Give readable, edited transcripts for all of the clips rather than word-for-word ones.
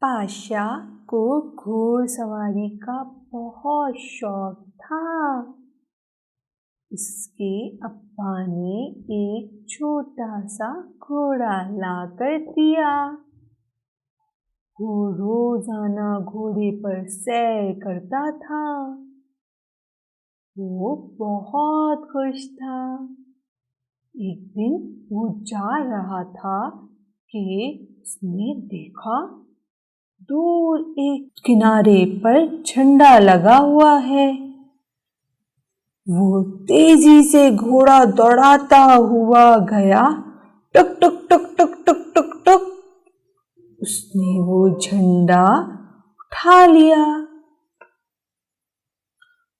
पाशा को घोड़सवारी का बहुत शौक था। उसके अब्बा ने एक छोटा सा घोड़ा लाकर दिया। वो रोजाना घोड़े पर सैर करता था। वो बहुत खुश था। एक दिन वो जा रहा था कि उसने देखा दूर एक किनारे पर झंडा लगा हुआ है। वो तेजी से घोड़ा दौड़ाता हुआ गया। टक टक टक टक टक टक टक। उसने वो झंडा उठा लिया।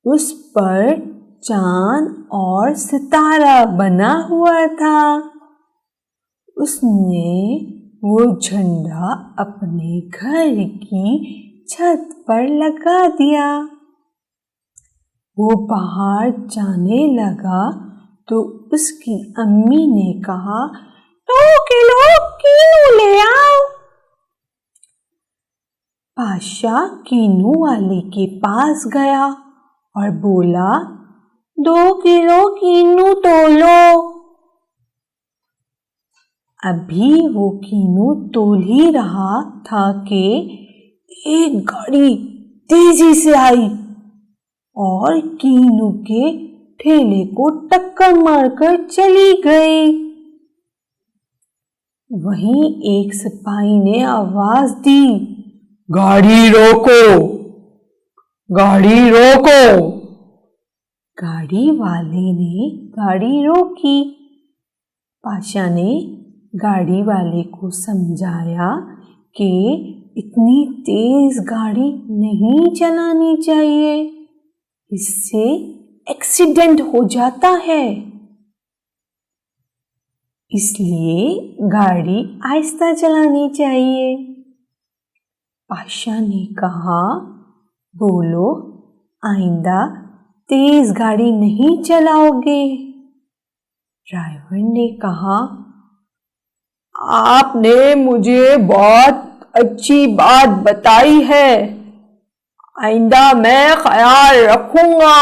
उस पर चांद और सितारा बना हुआ था। उसने वो झंडा अपने घर की छत पर लगा दिया। वो बाहर जाने लगा तो उसकी अम्मी ने कहा, 2 किलो कीनू ले आओ। पाशा कीनू वाले के पास गया और बोला, 2 किलो कीनू तोलो। अभी वो कीनू तोल ही रहा था कि एक गाड़ी तेजी से आई और कीनू के ठेले को टक्कर मारकर चली गई। वहीं एक सिपाही ने आवाज दी, गाड़ी रोको, गाड़ी रोको। गाड़ी वाले ने गाड़ी रोकी। पाशा ने गाड़ी वाले को समझाया कि इतनी तेज गाड़ी नहीं चलानी चाहिए, इससे एक्सीडेंट हो जाता है। इसलिए गाड़ी आहिस्ता चलानी चाहिए। पाशा ने कहा, बोलो आइंदा तेज गाड़ी नहीं चलाओगे। ड्राइवर ने कहा, आपने मुझे बहुत अच्छी बात बताई है, आइंदा मैं ख्याल रखूंगा।